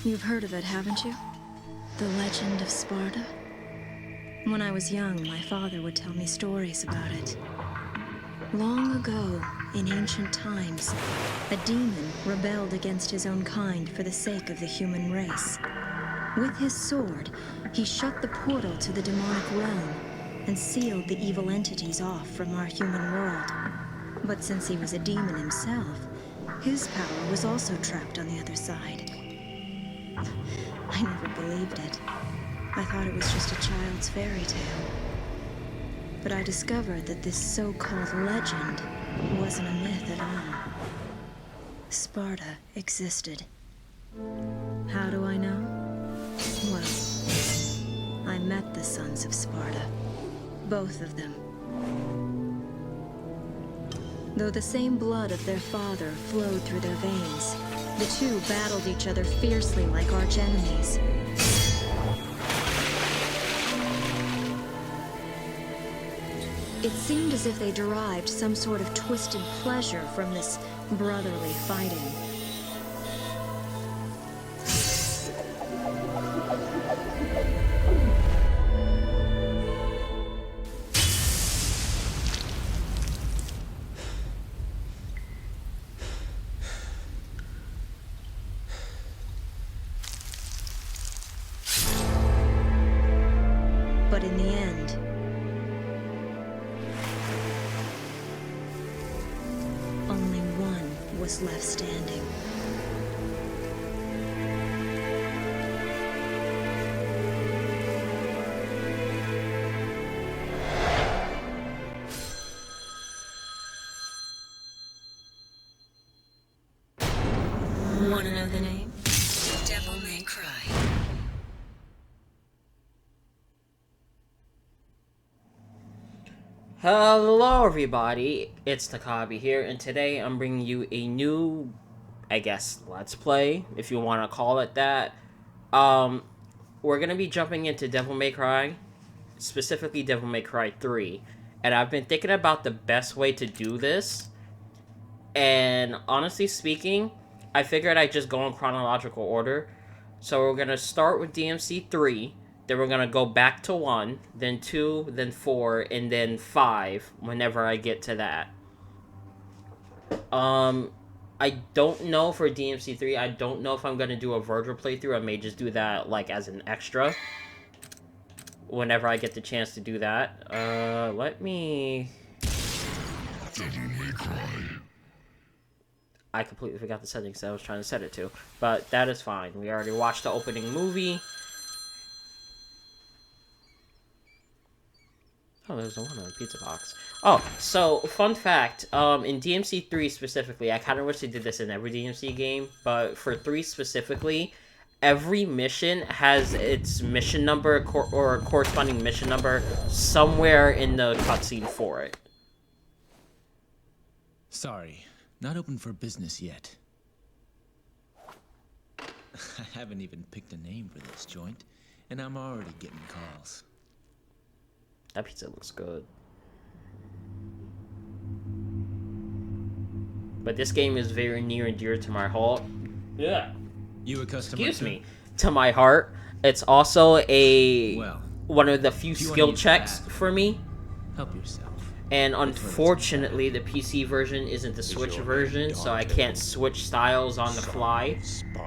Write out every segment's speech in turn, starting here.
You've heard of it, haven't you? The Legend of Sparda? When I was young, my father would tell me stories about it. Long ago, in ancient times, a demon rebelled against his own kind for the sake of the human race. With his sword, he shut the portal to the demonic realm and sealed the evil entities off from our human world. But since he was a demon himself, his power was also trapped on the other side. I never believed it. I thought it was just a child's fairy tale. But I discovered that this so-called legend wasn't a myth at all. Sparda existed. How do I know? Well, I met the sons of Sparda. Both of them. Though the same blood of their father flowed through their veins, the two battled each other fiercely like arch-enemies. It seemed as if they derived some sort of twisted pleasure from this brotherly fighting. But in the end, only one was left standing. Want to know the name? Devil May Cry. Hello everybody, it's Takabi here, and today I'm bringing you a new, I guess, Let's Play, if you want to call it that. We're going to be jumping into Devil May Cry, specifically Devil May Cry 3, and I've been thinking about the best way to do this, and honestly speaking, I figured I'd just go in chronological order. So we're going to start with DMC 3, then we're going to go back to 1, then 2, then 4, and then 5 whenever I get to that. I don't know for DMC 3, I don't know if I'm going to do a Virgil playthrough. I may just do that like as an extra whenever I get the chance to do that. Let me... Devil May Cry. I completely forgot the settings that I was trying to set it to. But that is fine. We already watched the opening movie. Oh, there's a one on the pizza box. Oh, so, fun fact. In DMC 3 specifically, I kind of wish they did this in every DMC game. But for 3 specifically, every mission has its mission number or corresponding mission number somewhere in the cutscene for it. Sorry, not open for business yet. I haven't even picked a name for this joint, and I'm already getting calls. That pizza looks good. But this game is very near and dear to my heart. Yeah. You a customer? Excuse me. To my heart. It's also Well, one of the few skill checks for me. Help yourself. And unfortunately, the PC version isn't the Switch version, so I can't switch styles on the fly,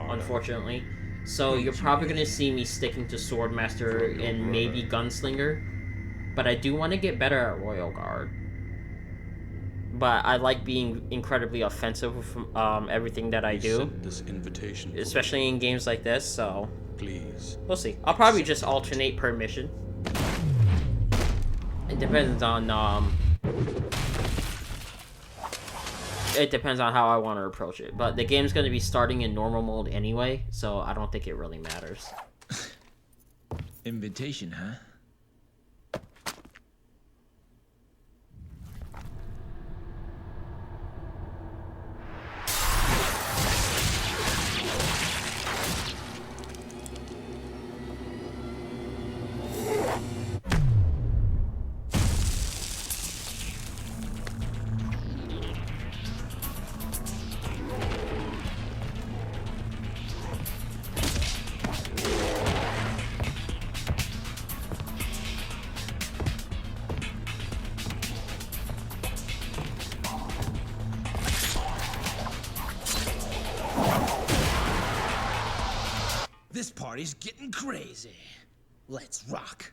unfortunately. So you're probably going to see me sticking to Swordmaster and maybe Gunslinger. But I do want to get better at Royal Guard. But I like being incredibly offensive with everything that I do. Especially in games like this, so... Please. We'll see. I'll probably just alternate per mission. It depends on, It depends on how I want to approach it. But the game's going to be starting in normal mode anyway, so I don't think it really matters. Invitation, huh? this party's getting crazy. Let's rock.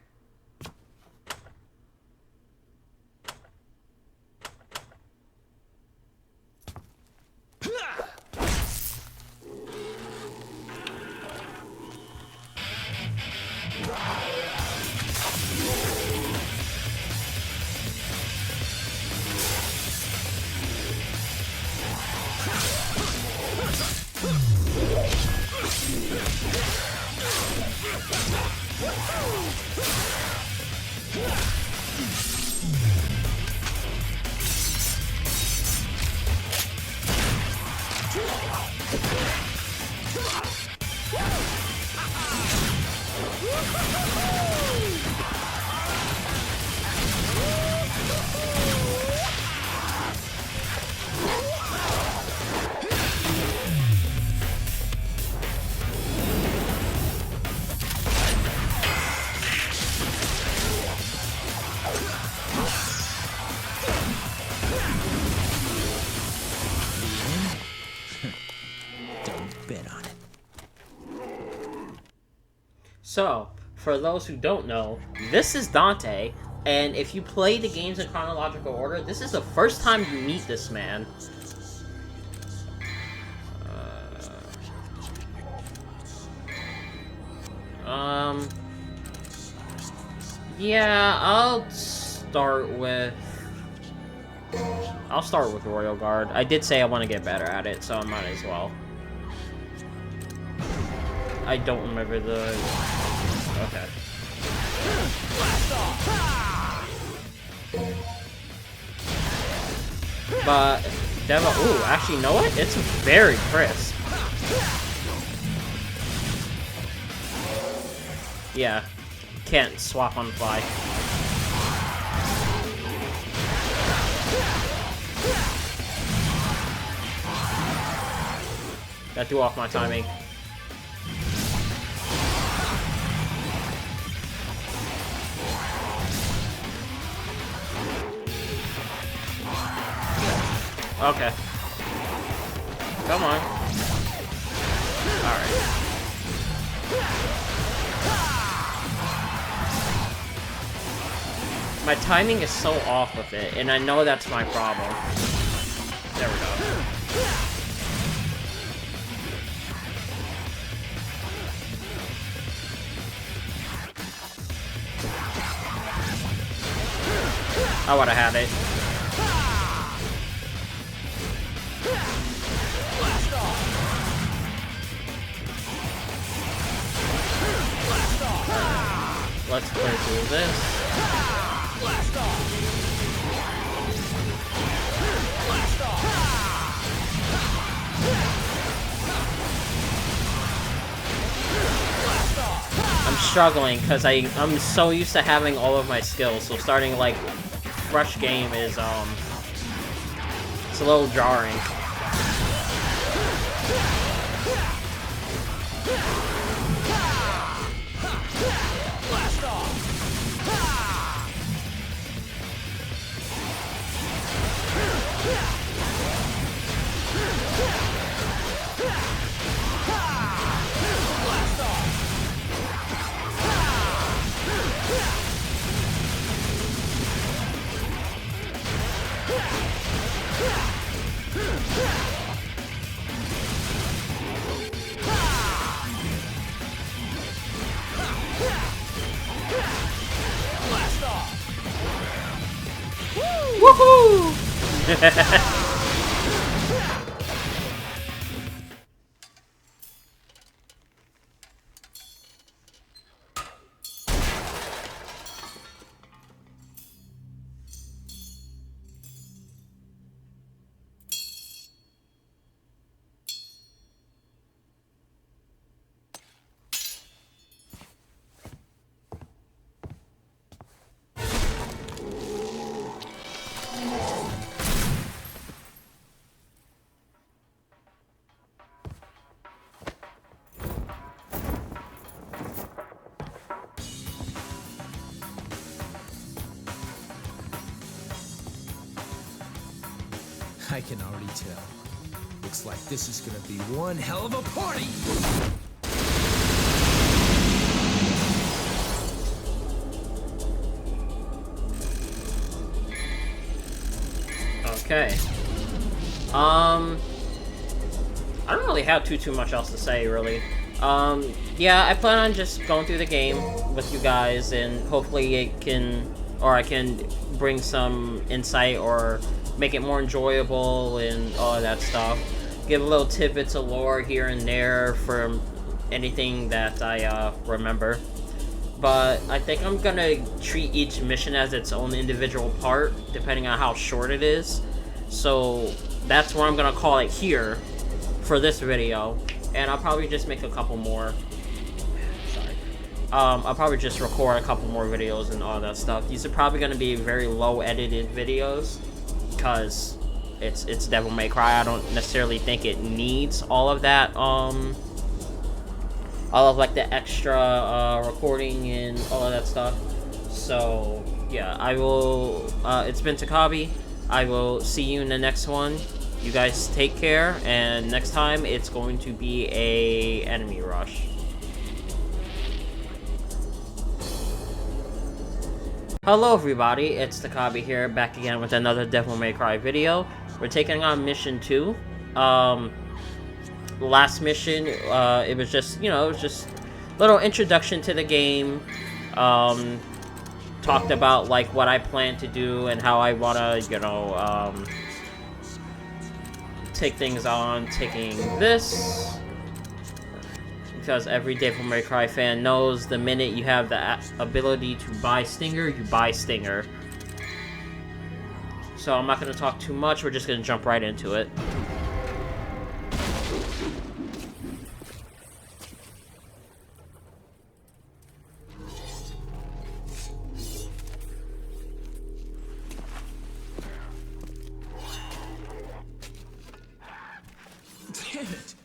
Don't bet on it. So, for those who don't know, this is Dante, and if you play the games in chronological order, this is the first time you meet this man. Yeah, I'll start with Royal Guard. I did say I want to get better at it, so I might as well. I don't remember the... Okay. But... Devil... Ooh, actually, you know what? It's very crisp. Yeah. Can't swap on the fly. That threw off my timing. Okay. Come on. Alright. My timing is so off with it, and I know that's my problem. There we go. I would have had it. Let's play through this. I'm struggling because I'm so used to having all of my skills, so starting like fresh game is it's a little jarring. Woohoo! I can already tell. Looks like this is gonna be one hell of a party! Okay. I don't really have too much else to say, really. Yeah, I plan on just going through the game with you guys, and hopefully it can, or I can bring some insight or make it more enjoyable and all of that stuff. Give a little tidbits of lore here and there from anything that I remember. But I think I'm gonna treat each mission as its own individual part, depending on how short it is. So that's where I'm gonna call it here for this video, and I'll probably just make a couple more. Sorry. I'll probably just record a couple more videos and all that stuff. These are probably gonna be very low edited videos, because it's Devil May Cry. I don't necessarily think it needs all of that, all of like the extra recording and all of that stuff. So yeah, I will, it's been Takabi. I will see you in the next one. You guys take care, and next time it's going to be a enemy rush. Hello everybody, it's Takabi here, back again with another Devil May Cry video. We're taking on mission 2. Last mission, it was just, you know, it was just a little introduction to the game. Talked about like what I plan to do and how I wanna, you know, take things on, taking this, because every Devil May Cry fan knows the minute you have the ability to buy Stinger, you buy Stinger. So I'm not going to talk too much, we're just going to jump right into it. Damn it!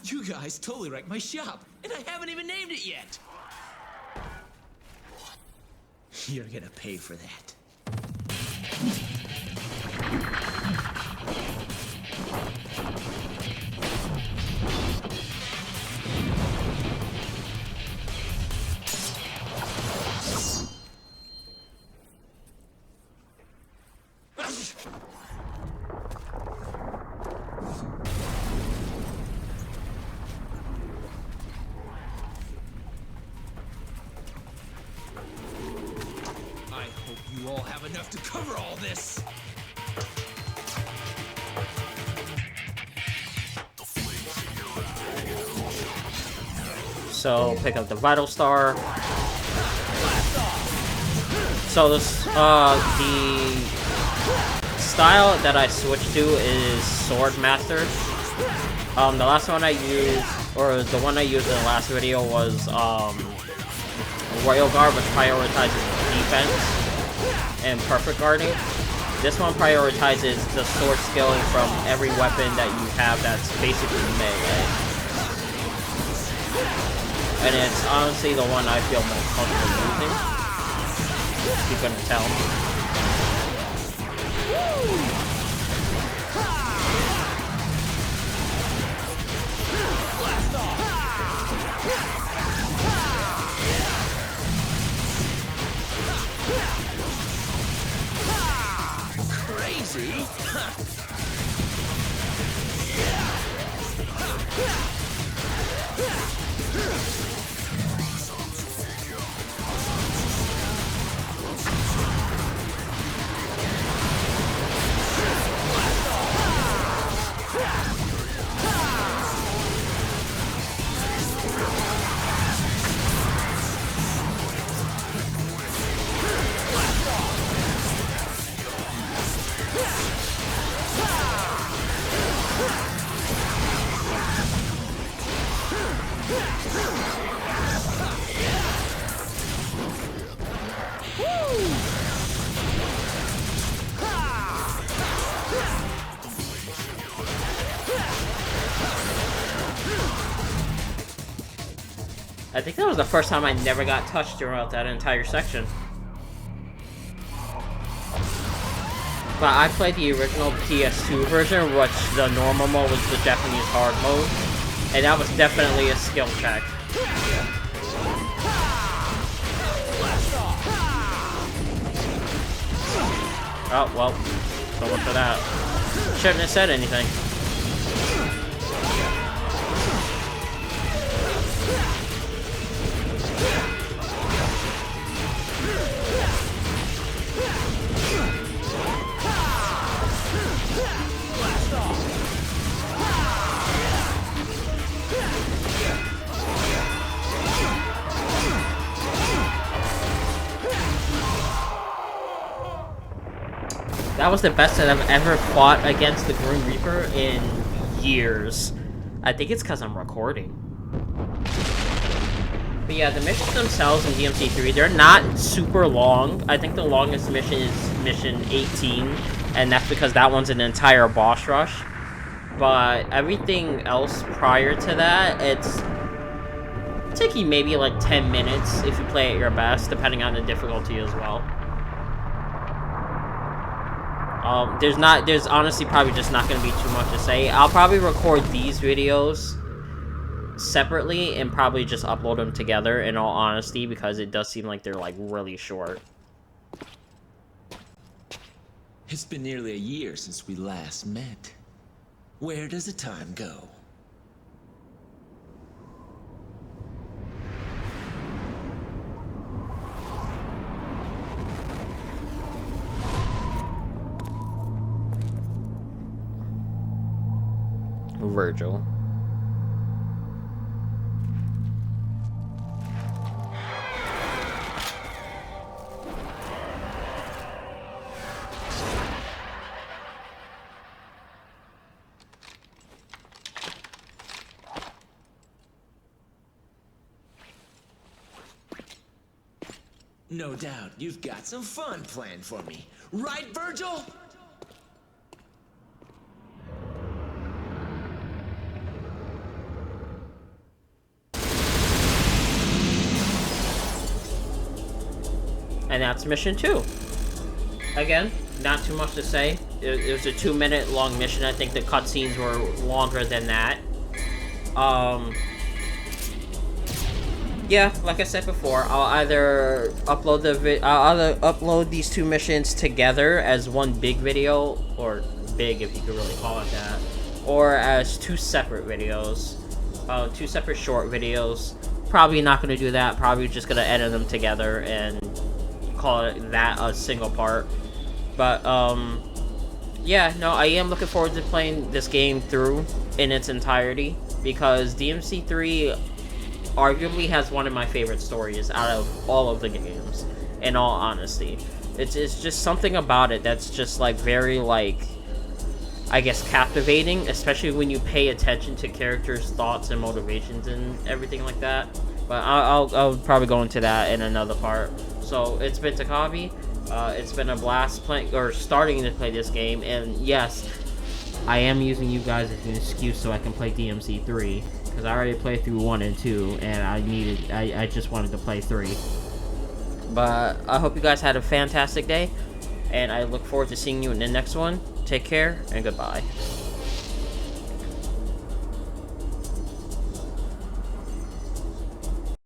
You guys totally wrecked my shop, and I haven't even named it yet! You're gonna pay for that. I hope you all have enough to cover all this. So pick up the Vital Star. So this, the style that I switched to is Sword Master. The last one I used, or the one I used in the last video was Royal Guard, which prioritizes defense and perfect guarding. This one prioritizes the sword skill from every weapon that you have that's basically melee. And it's honestly the one I feel most comfortable using. If you couldn't tell. Crazy? I think that was the first time I never got touched throughout that entire section. But I played the original PS2 version, which the normal mode was the Japanese hard mode, and that was definitely a skill check. Oh, well. so much for that. Shouldn't have said anything. That was the best that I've ever fought against the Grim Reaper in years. I think it's because I'm recording. But yeah, the missions themselves in DMC3, they're not super long. I think the longest mission is mission 18, and that's because that one's an entire boss rush. But everything else prior to that, it's taking maybe like 10 minutes if you play at your best, depending on the difficulty as well. There's honestly probably just not going to be too much to say. I'll probably record these videos separately and probably just upload them together, in all honesty, because it does seem like they're like really short. It's been nearly a year since we last met. Where does the time go? Virgil. No doubt you've got some fun planned for me. Right, Virgil? And that's mission 2. Again, not too much to say. It was a 2-minute long mission. I think the cutscenes were longer than that. Yeah, like I said before, I'll either upload these 2 missions together as one big video, or big if you could really call it that, or as 2 separate videos, 2 separate short videos. Probably not going to do that. Probably just going to edit them together and call it that a single part. But yeah, no, I am looking forward to playing this game through in its entirety, because DMC3 arguably has one of my favorite stories out of all of the games, in all honesty. It's just something about it that's just like very, like, I guess, captivating, especially when you pay attention to characters' thoughts and motivations and everything like that. But I'll probably go into that in another part. So it's been Takabi. It's been a blast starting to play this game, and yes, I am using you guys as an excuse so I can play DMC3, because I already played through 1 and 2, and I just wanted to play 3. But I hope you guys had a fantastic day, and I look forward to seeing you in the next one. Take care, and goodbye.